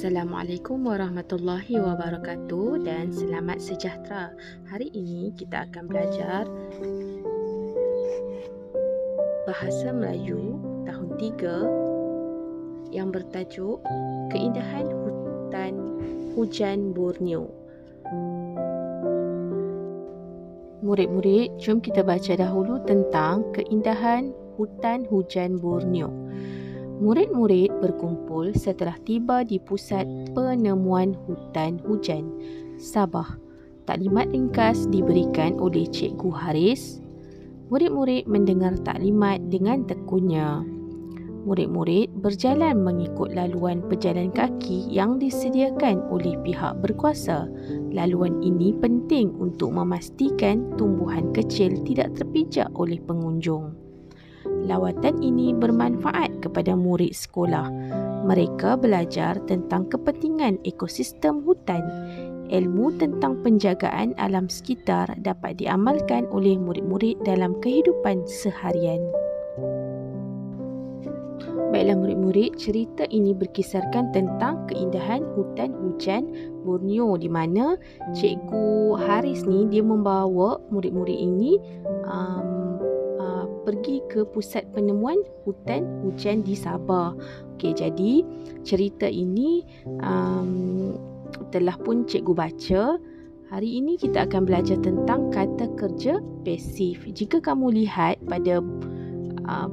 Assalamualaikum warahmatullahi wabarakatuh dan selamat sejahtera. Hari ini kita akan belajar Bahasa Melayu tahun 3 yang bertajuk Keindahan Hutan Hujan Borneo. Murid-murid, jom kita baca dahulu tentang keindahan hutan hujan Borneo. Murid-murid berkumpul setelah tiba di pusat penemuan hutan hujan Sabah. Taklimat ringkas diberikan oleh Cikgu Haris. Murid-murid mendengar taklimat dengan tekunnya. Murid-murid berjalan mengikut laluan pejalan kaki yang disediakan oleh pihak berkuasa. Laluan ini penting untuk memastikan tumbuhan kecil tidak terpijak oleh pengunjung. Lawatan ini bermanfaat kepada murid sekolah. Mereka belajar tentang kepentingan ekosistem hutan. Ilmu tentang penjagaan alam sekitar dapat diamalkan oleh murid-murid dalam kehidupan seharian. Baiklah murid-murid, cerita ini berkisarkan tentang keindahan hutan hujan Borneo, di mana Cikgu Haris ni dia membawa murid-murid ini pergi ke pusat penemuan hutan hujan di Sabah. Okey, jadi cerita ini telah pun cikgu baca. Hari ini kita akan belajar tentang kata kerja pasif. Jika kamu lihat pada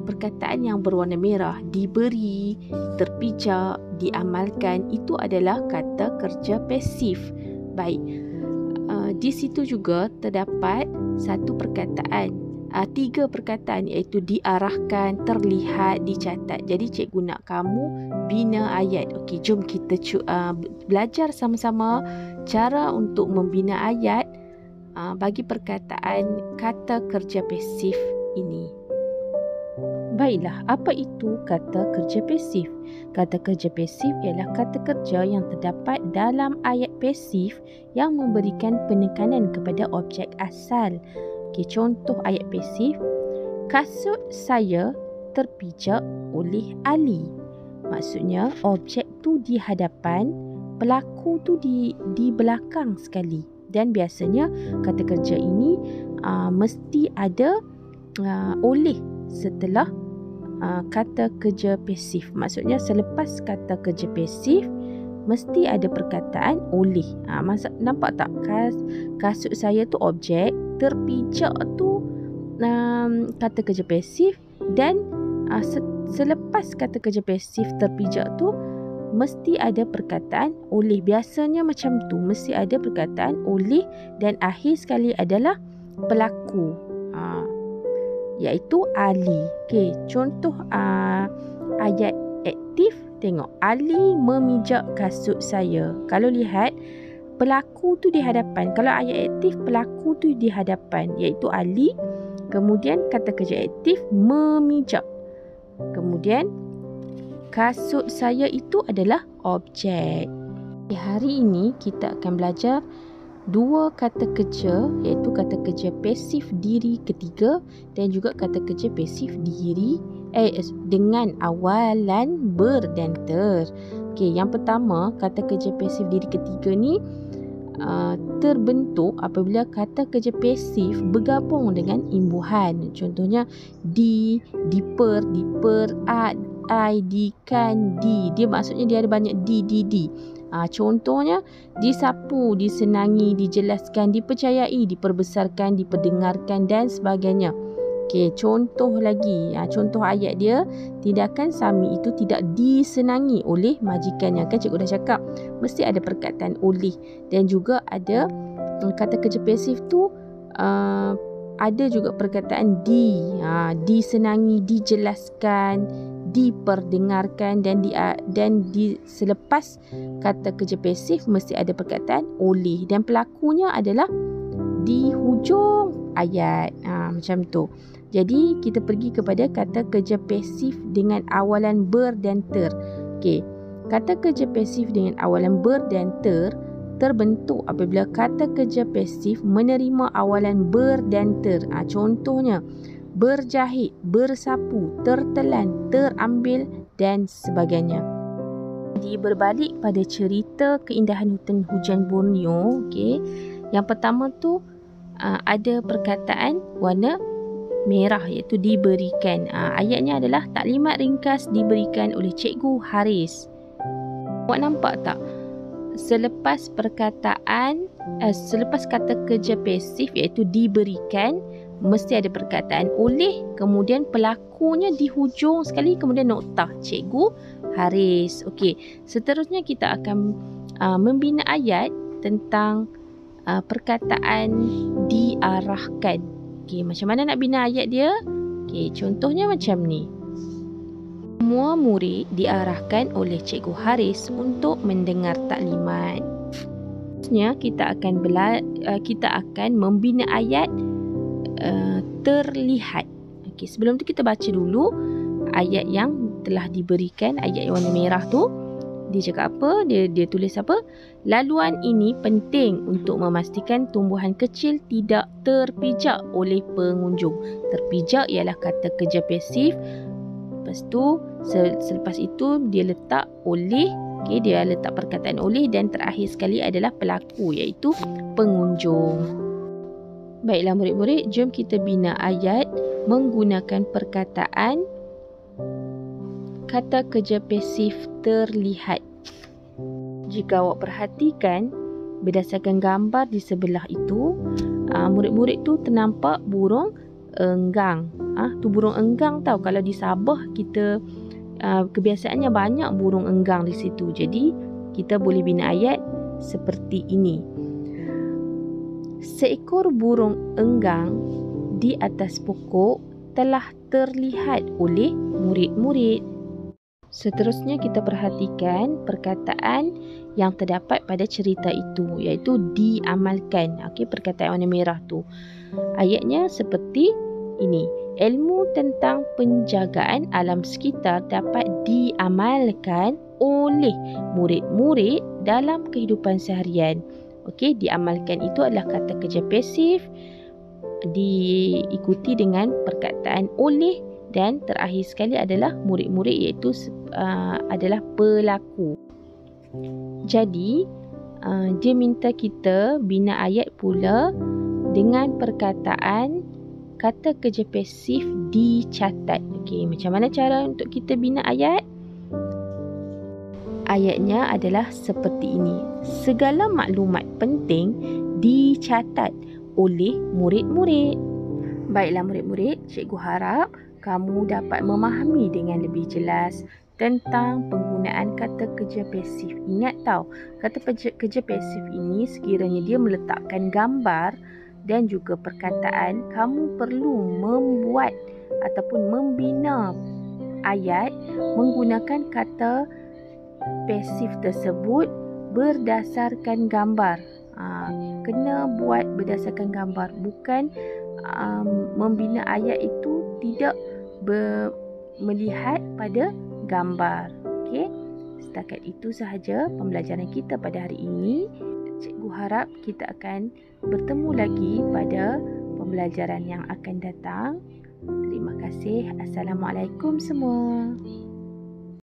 perkataan yang berwarna merah, diberi, terpijak, diamalkan, itu adalah kata kerja pasif. Baik, di situ juga terdapat satu perkataan, tiga perkataan, iaitu diarahkan, terlihat, dicatat. Jadi cikgu nak kamu bina ayat. Okey, jom kita belajar sama-sama cara untuk membina ayat bagi perkataan kata kerja pasif ini. Baiklah, apa itu kata kerja pasif? Kata kerja pasif ialah kata kerja yang terdapat dalam ayat pasif yang memberikan penekanan kepada objek asal. Okay, contoh ayat pasif, kasut saya terpijak oleh Ali. Maksudnya objek tu di hadapan, pelaku tu di belakang sekali. Dan biasanya kata kerja ini mesti ada oleh setelah kata kerja pasif. Maksudnya selepas kata kerja pasif mesti ada perkataan oleh. Nampak tak? Kasut saya tu objek, terpijak tu kata kerja pasif, dan selepas kata kerja pasif terpijak tu mesti ada perkataan oleh. Biasanya macam tu, mesti ada perkataan oleh dan akhir sekali adalah pelaku, iaitu Ali. Okey, contoh ayat aktif, tengok, Ali memijak kasut saya. Kalau lihat, pelaku tu di hadapan. Kalau ayat aktif, pelaku tu di hadapan, iaitu Ali. Kemudian kata kerja aktif memijak. Kemudian kasut saya itu adalah objek. Hari ini kita akan belajar dua kata kerja, iaitu kata kerja pasif diri ketiga dan juga kata kerja pasif diri dengan awalan ber dan ter. Okey, yang pertama, kata kerja pasif diri ketiga ni terbentuk apabila kata kerja pasif bergabung dengan imbuhan. Contohnya diper, dikan, dia maksudnya dia ada banyak di. Contohnya, disapu, disenangi, dijelaskan, dipercayai, diperbesarkan, diperdengarkan dan sebagainya. Okey, contoh lagi. Contoh ayat dia, tindakan Sami itu tidak disenangi oleh majikannya. Kan cikgu dah cakap, mesti ada perkataan oleh. Dan juga ada kata kerja pasif tu ada juga perkataan disenangi, dijelaskan, diperdengarkan, dan selepas kata kerja pasif mesti ada perkataan oleh, dan pelakunya adalah di hujung ayat. Macam tu. Jadi kita pergi kepada kata kerja pasif dengan awalan ber dan ter. Okey, kata kerja pasif dengan awalan ber dan ter terbentuk apabila kata kerja pasif menerima awalan ber dan ter. Contohnya, berjahit, bersapu, tertelan, terambil dan sebagainya. Jadi berbalik pada cerita keindahan hutan hujan Borneo, okey. Yang pertama tu ada perkataan warna merah iaitu diberikan. Ayatnya adalah taklimat ringkas diberikan oleh Cikgu Haris. Awak nampak tak? Selepas perkataan, selepas kata kerja pasif iaitu diberikan, mesti ada perkataan oleh, kemudian pelakunya di hujung sekali, kemudian noktah Cikgu Haris. Okey, seterusnya kita akan membina ayat tentang perkataan diarahkan. Okey, macam mana nak bina ayat dia? Okey, contohnya macam ni. Semua murid diarahkan oleh Cikgu Haris untuk mendengar taklimat. Seterusnya kita akan membina ayat terlihat. Okey, sebelum tu kita baca dulu ayat yang telah diberikan, ayat yang warna merah tu. Dia cakap apa? Dia tulis apa? Laluan ini penting untuk memastikan tumbuhan kecil tidak terpijak oleh pengunjung. Terpijak ialah kata kerja pasif. Lepas tu, selepas itu dia letak oleh. Okey, dia letak perkataan oleh dan terakhir sekali adalah pelaku iaitu pengunjung. Baiklah murid-murid, jom kita bina ayat menggunakan perkataan kata kerja pasif terlihat. Jika awak perhatikan berdasarkan gambar di sebelah itu, murid-murid tu ternampak burung enggang. Tu burung enggang tau. Kalau di Sabah kita kebiasaannya banyak burung enggang di situ. Jadi kita boleh bina ayat seperti ini. Seekor burung enggang di atas pokok telah terlihat oleh murid-murid. Seterusnya kita perhatikan perkataan yang terdapat pada cerita itu, iaitu diamalkan. Okey, perkataan warna merah tu. Ayatnya seperti ini. Ilmu tentang penjagaan alam sekitar dapat diamalkan oleh murid-murid dalam kehidupan seharian. Okey, diamalkan itu adalah kata kerja pasif diikuti dengan perkataan oleh dan terakhir sekali adalah murid-murid iaitu adalah pelaku. Jadi dia minta kita bina ayat pula dengan perkataan kata kerja pasif dicatat. Okey, macam mana cara untuk kita bina ayat? Ayatnya adalah seperti ini. Segala maklumat penting dicatat oleh murid-murid. Baiklah murid-murid, cikgu harap kamu dapat memahami dengan lebih jelas tentang penggunaan kata kerja pasif. Ingat tau, kata kerja pasif ini sekiranya dia meletakkan gambar dan juga perkataan, kamu perlu membuat ataupun membina ayat menggunakan kata pasif tersebut berdasarkan gambar. Kena buat berdasarkan gambar, bukan membina ayat itu tidak melihat pada gambar. Okey, setakat itu sahaja pembelajaran kita pada hari ini. Cikgu harap kita akan bertemu lagi pada pembelajaran yang akan datang. Terima kasih. Assalamualaikum semua.